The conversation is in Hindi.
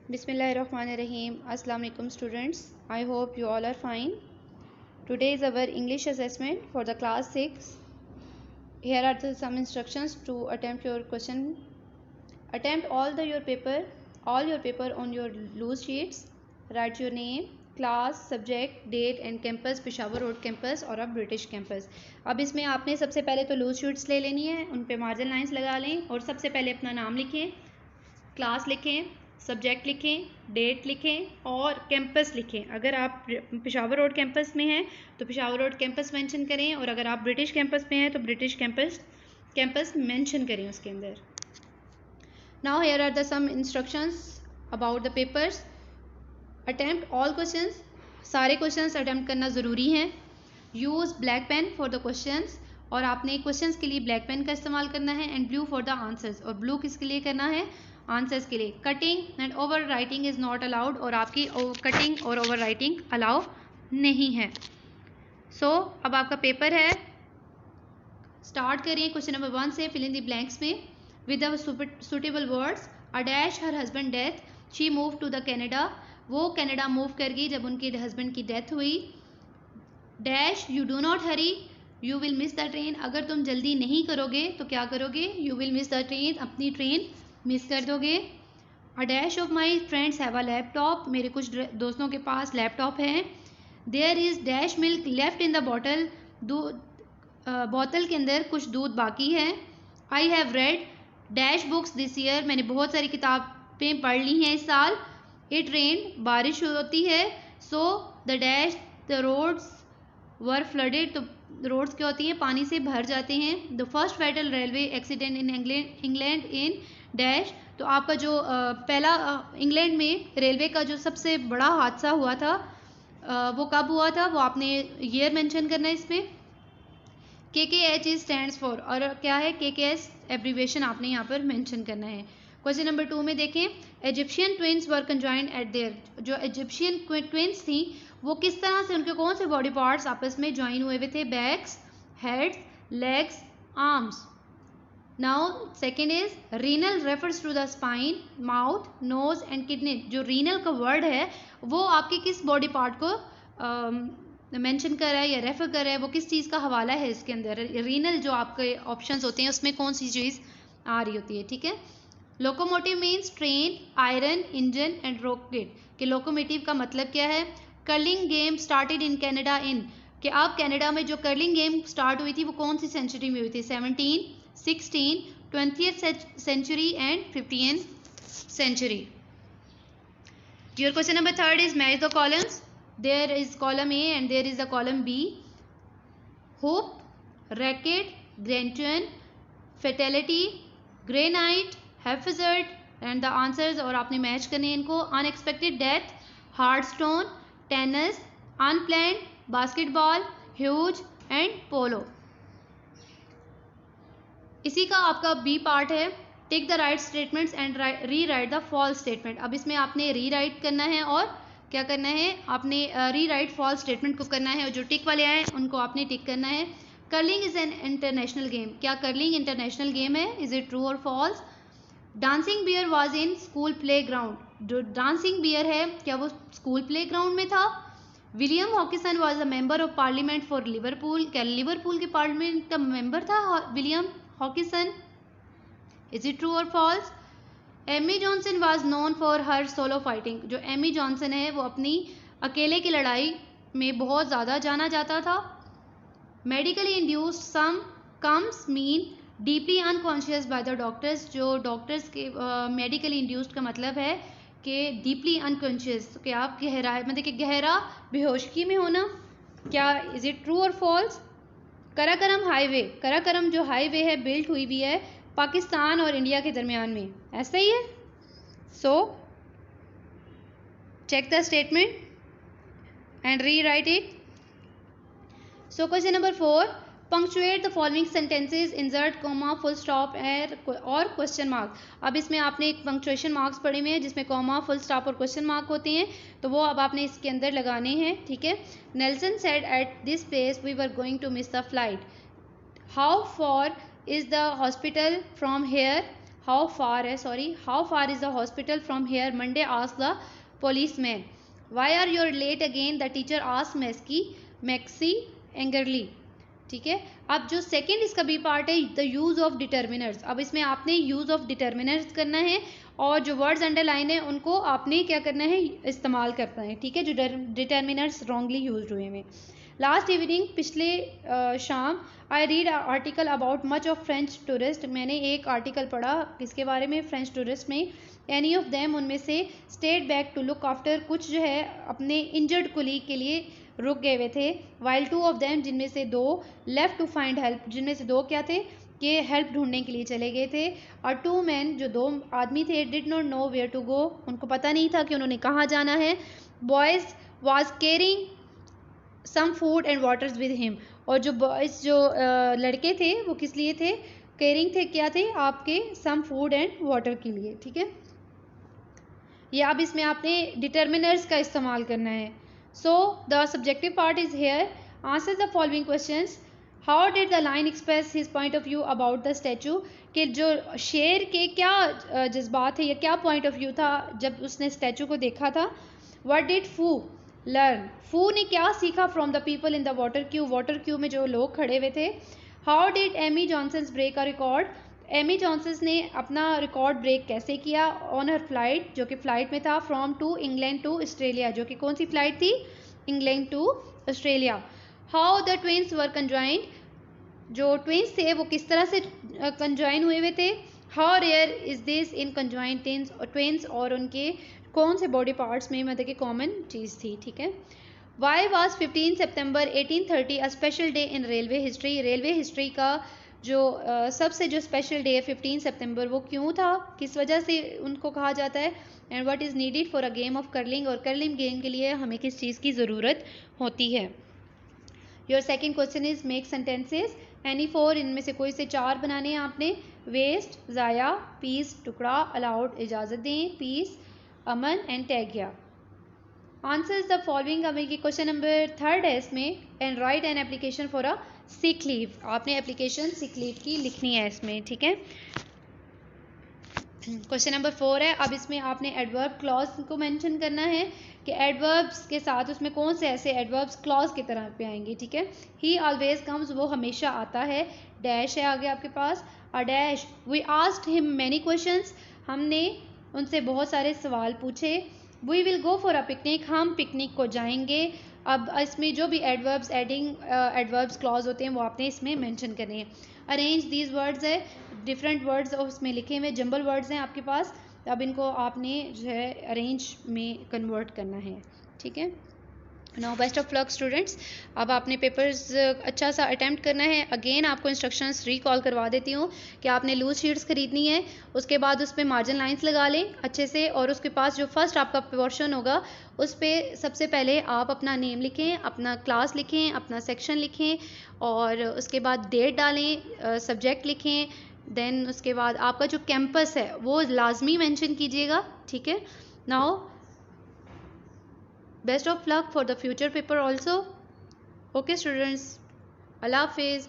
Bismillahirrahmanirrahim. Assalamu alaikum students. I hope you all are fine. Today is our English assessment for the class 6. Here are some instructions to attempt your question. Attempt all your paper on your loose sheets. Write your name, class, subject, date and campus, Peshawar road campus और अब ब्रिटिश कैंपस. अब इसमें आपने सबसे पहले तो लूज शीट्स ले लेनी है, उन पे मार्जिन लाइंस लगा लें और सबसे पहले अपना नाम लिखें, क्लास लिखें, सब्जेक्ट लिखें, डेट लिखें और कैंपस लिखें. अगर आप पेशावर रोड कैंपस में हैं तो पेशावर रोड कैंपस मेंशन करें और अगर आप ब्रिटिश कैंपस में हैं तो ब्रिटिश कैंपस मेंशन करें उसके अंदर. Now here are the some instructions about the papers. Attempt all questions. सारे क्वेश्चंस अटेम्प्ट करना ज़रूरी है. Use black pen for the questions और आपने क्वेश्चंस के लिए ब्लैक पेन का इस्तेमाल करना है and blue for the answers और ब्लू किसके लिए करना है, आंसर्स के लिए. Cutting and over writing is not allowed और आपकी कटिंग और ओवर राइटिंग अलाउ नहीं है. सो अब आपका पेपर है. स्टार्ट करिए क्वेश्चन नंबर 1 से. फिल इन द ब्लैंक्स में with the suitable words. A dash her husband death, she move to the Canada. वो कनाडा मूव कर गई जब उनके हस्बैंड की डेथ हुई. Dash you do not hurry, you will miss the train. अगर तुम जल्दी नहीं करोगे तो क्या करोगे, you will miss the train, अपनी ट्रेन मिस कर दोगे. A dash of my friends have a laptop, मेरे कुछ दोस्तों के पास लैपटॉप है. There is dash milk left in the bottle, बोतल के अंदर कुछ दूध बाकी है. I have read dash books this year, मैंने बहुत सारी किताबें पढ़ ली हैं इस साल. इट रेन, बारिश होती है. So the dash the roads were flooded, तो रोड्स क्या होती हैं, पानी से भर जाते हैं. The first fatal railway accident in England in dash, तो आपका जो पहला इंग्लैंड में रेलवे का जो सबसे बड़ा हादसा हुआ था वो कब हुआ था, वो आपने ईयर मेंशन करना है इसमें. KKH इज स्टैंड्स फॉर, और क्या है KKH एब्रीवेशन आपने यहाँ पर मेंशन करना है. क्वेश्चन नंबर 2 में देखें. Egyptian twins were conjoined at there, जो इजिप्शियन ट्विंस थी वो किस तरह से, उनके कौन से बॉडी पार्ट्स आपस में ज्वाइन हुए हुए थे. Backs, heads, legs, arms. Now second is renal refers to the spine, mouth, nose and kidney. जो रीनल का वर्ड है वो आपके किस बॉडी पार्ट को मेंशन कर रहा है या रेफर कर रहा है, वो किस चीज़ का हवाला है इसके अंदर. रीनल जो आपके ऑप्शंस होते हैं उसमें कौन सी चीज़ आ रही होती है, ठीक है. Locomotive means train, iron, engine and rocket. कि लोकोमोटिव का मतलब क्या है. Curling game started in Canada in, कि अब कनाडा में जो कर्लिंग गेम स्टार्ट हुई थी वो कौन सी सेंचुरी में हुई थी. 17, 16, 20th century and 15th century. Your question number 3 is match the columns. There is column A and there is the column B. Hoop, racket, grenton, fatality, granite, haphazard and the answers, और आपने मैच करने हैं इनको. Unexpected death, hard stone, tennis, unplanned, basketball, huge and polo. इसी का आपका बी पार्ट है. Take the right statements and rewrite the false statement. अब इसमें आपने री राइट करना है और क्या करना है, आपने री राइट फॉल्स स्टेटमेंट को करना है और जो टिक वाले आए उनको आपने टिक करना है. Curling is an international game, क्या कर्लिंग इंटरनेशनल गेम है, इज इट ट्रू और false. Dancing bear was in school playground, जो डांसिंग बियर है क्या वो स्कूल प्ले ग्राउंड में था. William Huskisson was a member of parliament for Liverpool, क्या लिवरपूल के पार्लियामेंट का मेंबर था William Huskisson, is it true और false. Amy Johnson was known for her solo fighting, जो एमी जॉनसन है वो अपनी अकेले की लड़ाई में बहुत ज़्यादा जाना जाता था. Medically induced some comes mean deeply unconscious by the doctors, जो डॉक्टर्स के मेडिकली इंड्यूस्ड का मतलब है कि डीपली अनकॉन्शियस, तो क्या आप मतलब कि गहरा बेहोशगी में होना, क्या इज इट ट्रू और फॉल्स. कराकरम हाईवे, कराकरम जो हाईवे है बिल्ट हुई भी है पाकिस्तान और इंडिया के दरमियान में, ऐसा ही है. So check the statement and rewrite it. So question number 4. Punctuate the following sentences, insert comma, full stop और क्वेश्चन मार्क. अब इसमें आपने एक पंक्चुएशन मार्क्स पढ़े हुए हैं जिसमें कॉमा, फुल स्टॉप और क्वेश्चन मार्क होते हैं, तो वो अब आपने इसके अंदर लगाने हैं, ठीक है. Nelson said at this place we were going to miss the flight. How for is the hospital from here. How far है, sorry, how far is the hospital from here, Monday ask the policeman. Why are you late again? The teacher asked Maxi angrily. ठीक है, अब जो सेकेंड इसका बी पार्ट है द यूज ऑफ डिटर्मिनर्स. अब इसमें आपने यूज ऑफ डिटर्मिनर्स करना है और जो वर्ड्स अंडरलाइन है उनको आपने क्या करना है, इस्तेमाल करना है. ठीक है, जो डिटर्मिनर्स रॉन्गली यूज हुए हैं. लास्ट इवनिंग, पिछले शाम, I read article about much of French tourist. मैंने एक आर्टिकल पढ़ा किसके बारे में, फ्रेंच टूरिस्ट में. एनी ऑफ देम, उनमें से, state back to look after, कुछ जो है अपने इंजर्ड कुलीग के लिए रुक गए हुए थे. वाइल टू ऑफ देम, जिनमें से दो, लेफ्ट टू फाइंड हेल्प, जिनमें से दो क्या थे कि हेल्प ढूंढने के लिए चले गए थे. और टू मैन, जो दो आदमी थे, did not know where to go, उनको पता नहीं था कि उन्होंने कहाँ जाना है. Boys was carrying some food and waters with him, और जो बॉयज़ जो लड़के थे वो किस लिए थे, कैरिंग थे, क्या थे आपके, सम फूड एंड वाटर के लिए. ठीक है, ये अब इसमें आपने डिटर्मिनर्स का इस्तेमाल करना है. So the subjective part is here. Answer the following questions. How did the line express his point of view about the statue, कि जो शेर के क्या जज्बात है या क्या पॉइंट ऑफ व्यू था जब उसने स्टैचू को देखा था. व्हाट डिड फू लर्न, फू ने क्या सीखा from the people in the water queue, water queue में जो लोग खड़े हुए थे. How did Amy Johnson break a record, Amy Johnson ने अपना रिकॉर्ड ब्रेक कैसे किया ऑन हर फ्लाइट, जो कि फ़्लाइट में था, from to England to Australia, जो कि कौन सी फ़्लाइट थी, England to Australia. How the twins were conjoined, जो ट्विन्स थे वो किस तरह से कंजॉइन हुए थे. How rare is this in conjoined twins, और उनके कौन से बॉडी पार्ट्स में मतलब कि कॉमन चीज़ थी. ठीक है. Why was 15 September 1830 a special day in railway history, railway history का जो सबसे जो स्पेशल डे है 15 सितंबर, वो क्यों था, किस वजह से उनको कहा जाता है. And what is needed for a game of curling, और कर्लिंग गेम के लिए हमें किस चीज़ की ज़रूरत होती है. Your second question is make sentences, any four, इनमें से कोई से चार बनाने हैं आपने. वेस्ट, ज़ाया, पीस, टुकड़ा, अलाउड, इजाज़त दें, पीस, अमन एंड टैगिया. Answers the following. अब क्वेश्चन नंबर 3 है इसमें. And write an application for a sick leave, आपने एप्लीकेशन सिक लीव की लिखनी है इसमें. ठीक है. क्वेश्चन नंबर 4 है. अब इसमें आपने एडवर्ब क्लॉज को मेंशन करना है कि एडवर्ब्स के साथ उसमें कौन से ऐसे एडवर्ब्स क्लॉज की तरह पे आएंगे. ठीक है. ही ऑलवेज कम्स, वो हमेशा आता है. डैश है आगे आपके पास, a dash. We asked him many questions, हमने उनसे बहुत सारे सवाल पूछे. We will go for a picnic, हम पिकनिक को जाएंगे. अब इसमें जो भी एडवर्ब्स एडिंग एडवर्ब्स क्लॉज होते हैं वो आपने इसमें मेंशन करने हैं. अरेंज दीज वर्ड्स है, डिफरेंट वर्ड्स उसमें लिखे हुए जंबल वर्ड्स हैं आपके पास. अब इनको आपने जो है अरेंज में कन्वर्ट करना है. ठीक है. Now best of luck students. अब आपने पेपर्स अच्छा सा अटैम्प्ट करना है. अगेन आपको इंस्ट्रक्शंस रिकॉल करवा देती हूँ कि आपने लूज शीट्स खरीदनी है, उसके बाद उस पर मार्जिन लाइंस लगा लें अच्छे से, और उसके पास जो फर्स्ट आपका पोर्शन होगा उस पर सबसे पहले आप अपना नेम लिखें, अपना क्लास लिखें, अपना सेक्शन लिखें, और उसके बाद डेट डालें, सब्जेक्ट लिखें. देन उसके बाद आपका जो कैंपस है वो लाजमी मेंशन कीजिएगा. ठीक है. Now best of luck for the future paper also. Okay students, Allah Hafiz.